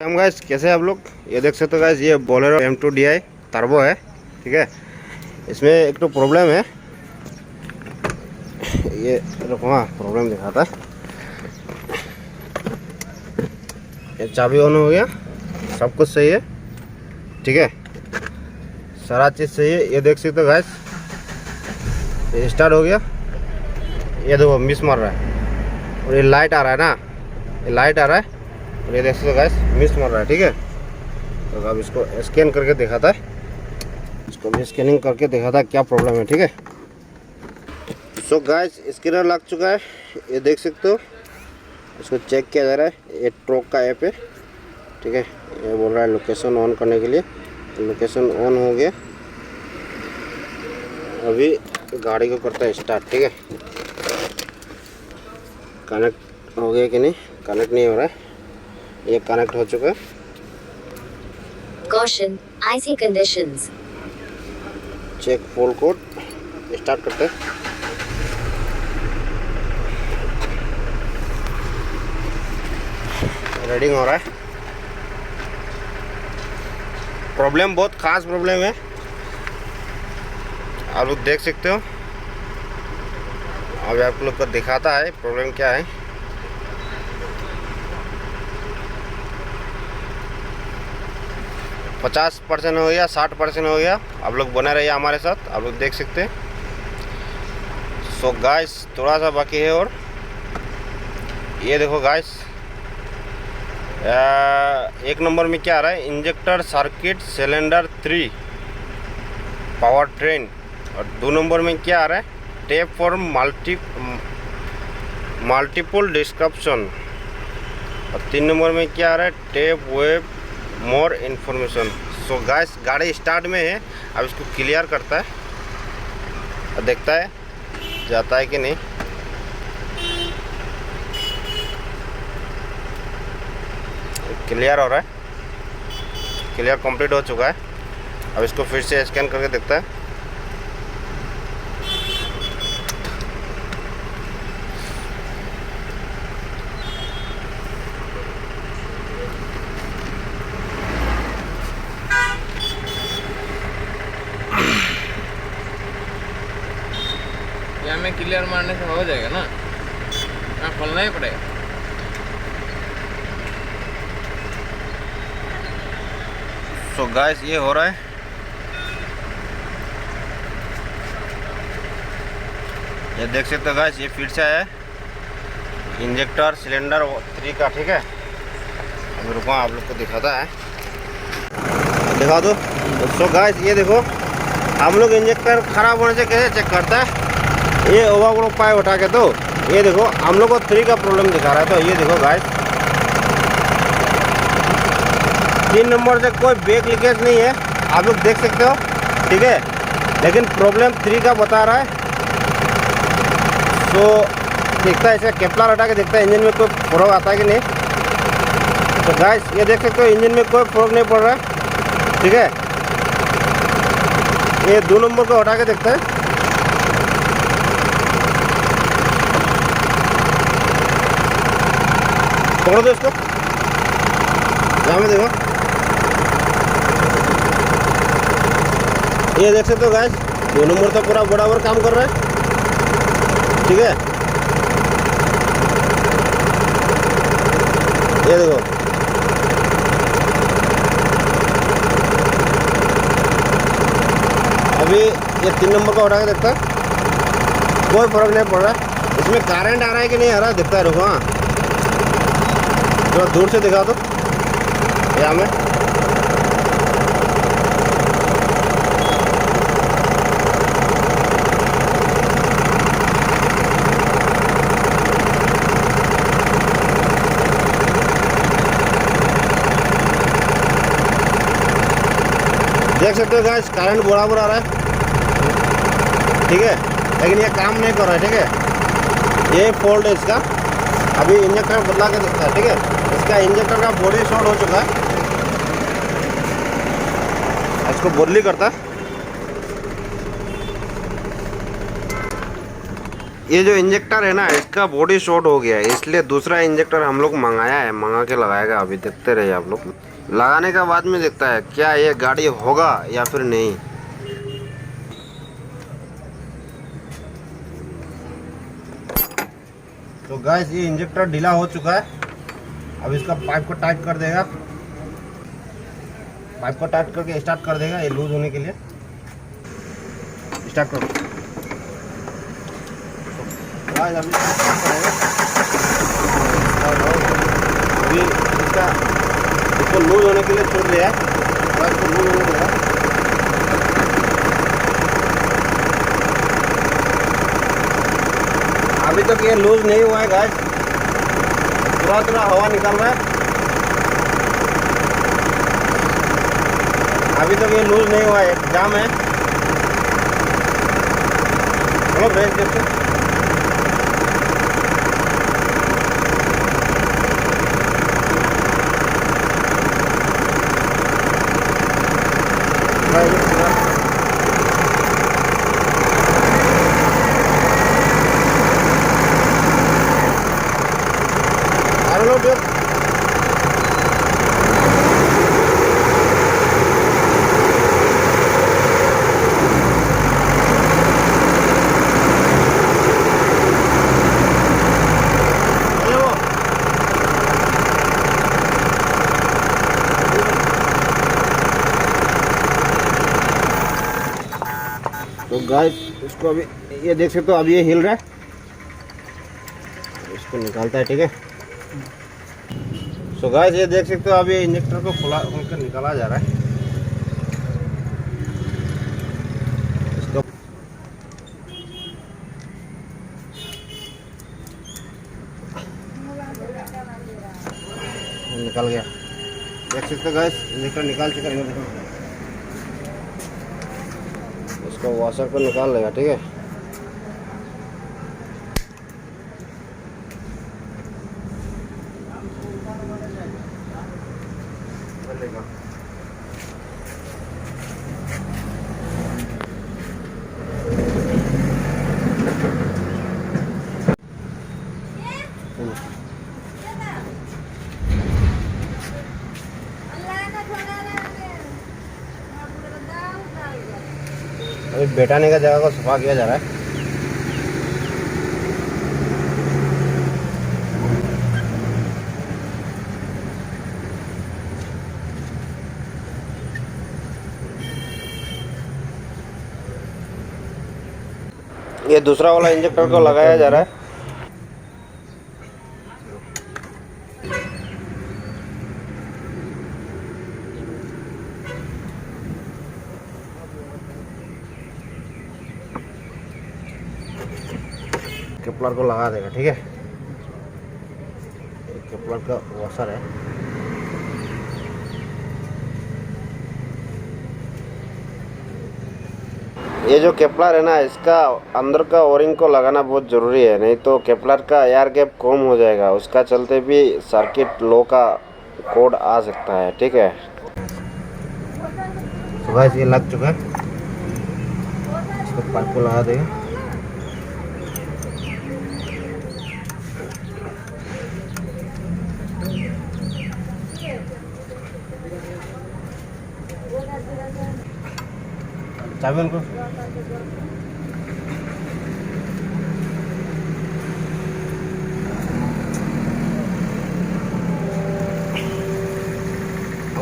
हम गाइस कैसे हैं आप लोग। ये देख सकते हो गाइस, ये बोलेरो M2DI टर्बो है। ठीक है, इसमें एक तो प्रॉब्लम है, ये रुको, हाँ प्रॉब्लम दिखाता है। ये चाबी ऑन हो गया, सब कुछ सही है। ठीक है, सारा चीज़ सही है। ये देख सकते हो गाइस, ये स्टार्ट हो गया। ये देखो मिस मार रहा है और ये लाइट आ रहा है ना, ये लाइट आ रहा है और ये देख सकते हो गाइस मिस मार रहा है। ठीक है, तो अब इसको स्कैन करके दिखाता है, इसको भी स्कैनिंग करके दिखाता है क्या प्रॉब्लम है। ठीक है, सो गाइस स्कैनर लग चुका है, ये देख सकते हो। इसको चेक किया जा रहा है, ये ट्रक का ऐप है। ठीक है, ये बोल रहा है लोकेशन ऑन करने के लिए, लोकेशन ऑन हो गया। अभी गाड़ी को करता है स्टार्ट। ठीक है, कनेक्ट हो गया कि नहीं, कनेक्ट नहीं हो रहा है। ये कनेक्ट हो चुका है। Caution, icy conditions. Check full code, start करते हैं। रीडिंग हो रहा है। प्रॉब्लम बहुत खास प्रॉब्लम है, आप लोग देख सकते हो। अभी आप लोग को दिखाता है प्रॉब्लम क्या है। पचास % हो गया, 60% हो गया। आप लोग बने रहिए हमारे साथ, आप लोग देख सकते हैं। सो गाइस थोड़ा सा बाकी है और ये देखो गाइस, एक नंबर में क्या आ रहा है, injector circuit cylinder 3 power train. और 2 नंबर में क्या आ रहा है, टेप फॉर मल्टीपल डिस्क्रिप्शन। और 3 नंबर में क्या आ रहा है, tape web more information. So guys गाड़ी स्टार्ट में है, अब इसको क्लियर करता है और देखता है जाता है कि नहीं। क्लियर हो रहा है, क्लियर कंप्लीट हो चुका है। अब इसको फिर से स्कैन करके देखता है। या में क्लियर मारने से हो जाएगा ना, यहाँ खोलना ही पड़ेगा। सो गाइस ये हो रहा है, ये देख सकते हो गाइस, ये फिर से आया है इंजेक्टर सिलेंडर 3 का। ठीक है, अभी रुको आप लोग को दिखाता है, दिखा दो। सो गाइस ये देखो, हम लोग इंजेक्टर खराब होने से कैसे चेक करता है, ये ओवरफ्लो पाइप उठा के। तो ये देखो हम लोग को 3 का प्रॉब्लम दिखा रहा है। तो ये देखो गाइस, 3 नंबर से कोई ब्रेक लीकेज नहीं है, आप लोग देख सकते हो। ठीक है, लेकिन प्रॉब्लम 3 का बता रहा है। तो देखता है, इसे केपलर हटा के देखता है इंजन में कोई फर्क आता है कि नहीं। तो गाइस ये देख सकते हो, इंजन में कोई फर्क नहीं पड़ रहा है। ठीक है, ये 2 नंबर को हटा के देखता है। पकड़ो दो इसको, यहाँ में देखो, ये देख सकते हो गाइस, 2 नंबर तो पूरा बराबर काम कर रहा है। ठीक है, ये देखो, अभी ये 3 नंबर का उठा के देखता है, कोई फर्क नहीं पड़ रहा है। इसमें करंट आ रहा है कि नहीं आ रहा है दिखता है। रुको, हाँ थोड़ा दूर से दिखा दो यहाँ में। देख सकते हो गाइस, करंट बराबर आ रहा है। ठीक है, लेकिन ये काम नहीं कर रहा है। ठीक है, ये फॉल्ट है इसका। अभी इंजेक्टर बदला के देखता है। ठीक है, इसका इंजेक्टर का बॉडी शॉर्ट हो चुका है, इसको बदली करता है। ये जो इंजेक्टर है ना इसका बॉडी शॉर्ट हो गया है, इसलिए दूसरा इंजेक्टर हम लोग मंगाया है, मंगा के लगाएगा। अभी देखते रहिए आप लोग, लगाने के बाद में देखता है क्या ये गाड़ी होगा या फिर नहीं। तो गाइस ये इंजेक्टर ढीला हो चुका है, अब इसका पाइप को टाइट कर देगा। पाइप को टाइट करके स्टार्ट कर देगा, ये लूज होने के लिए। स्टार्ट करो गाइस, अभी इसका इसको लूज होने के लिए छोड़ दिया है, इसको लूज होने देगा। अभी तक ये लूज नहीं हुआ है गाइस, थोड़ा हवा निकल रहा है। अभी तक ये लूज नहीं हुआ है, जाम है। चलो ब्रेक देखते हैं। तो गाइस इसको अभी ये देख सकते हो, अभी ये हिल रहा है, इसको निकालता है, ठीक है। सो गाइस ये देख सकते हो, अभी ये इंजेक्टर को खोल कर निकाला जा रहा है। इसको निकल गया, देख सकते हो गाइस, इंजेक्टर निकाल चुका है। इसको वॉशर को निकाल लेगा, ठीक है। अभी बैठाने का जगह को सफा किया जा रहा है। ये दूसरा वाला इंजेक्टर को लगाया जा रहा है। केपलर को लगा देगा, ठीक है। केपलर का वॉशर है। ये जो केपलर है ना, इसका अंदर का ओरिंग को लगाना बहुत ज़रूरी है, नहीं तो केपलर का एयर गैप कम हो जाएगा, उसका चलते भी सर्किट लो का कोड आ सकता है, ठीक है। तो गाइस ये लग चुका है, इसको पाइप को लगा देगा। चाबी उनको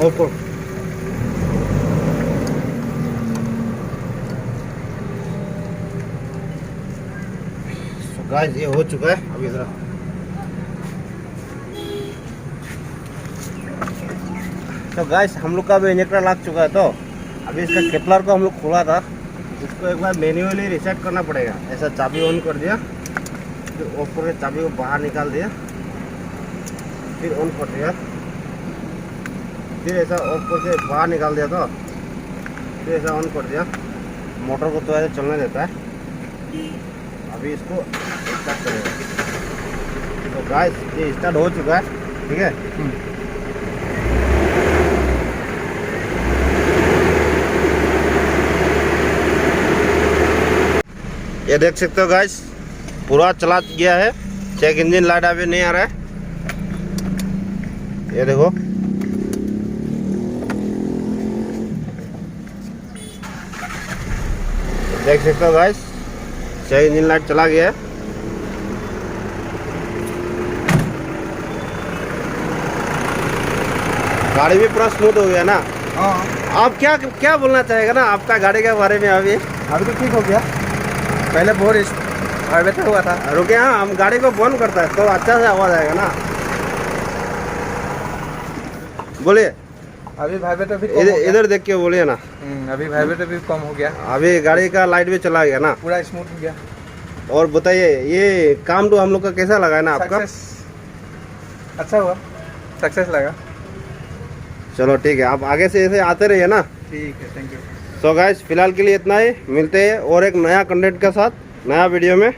उसको गाइस ये हो चुका है। अभी इधर तो गाइस हम लोग का भी इंजेक्टर लग चुका है। तो अभी इसका केपलर को हम लोग खोला था, इसको एक बार मैन्युअली रिसेट करना पड़ेगा। ऐसा चाबी ऑन कर दिया, फिर ऑफ करके चाबी को बाहर निकाल दिया, फिर ऑन कर दिया, फिर ऐसा ऑफ करके बाहर निकाल दिया, तो फिर ऐसा ऑन कर दिया। मोटर को तो ऐसे चलने देता है। अभी इसको स्टार्ट करेगा। तो गाइस ये स्टार्ट हो चुका है, ठीक है। ये देख सकते हो गाइस, पूरा चला गया है। चेक इंजन लाइट अभी नहीं आ रहा है। ये देखो, देख सकते हो गाइस, चेक इंजन लाइट चला गया है। गाड़ी भी पूरा स्मूथ हो गया ना। हाँ आप क्या क्या बोलना चाहेगा ना आपका गाड़ी के बारे में? अभी अभी तो ठीक हो गया, पहले बहुत वाइब्रेट हुआ था। रुके, हाँ हम गाड़ी को बंद करता है तो अच्छा से आवाज आएगा ना। बोलिए, अभी वाइब्रेट भी कम हो इधर गया। इधर देख के बोलिए ना। अभी वाइब्रेट भी कम हो गया, अभी गाड़ी का लाइट भी चला गया ना। पूरा स्मूथ हो गया। और बताइए, ये काम तो हम लोग का कैसा लगा है ना आपका? सक्सेस अच्छा हुआ, सक्सेस लगा। चलो ठीक है, आप आगे से ऐसे आते रहिए ना। ठीक है, थैंक यू। सो गाइस, फिलहाल के लिए इतना ही। मिलते हैं और एक नया कंटेंट के साथ, नया वीडियो में।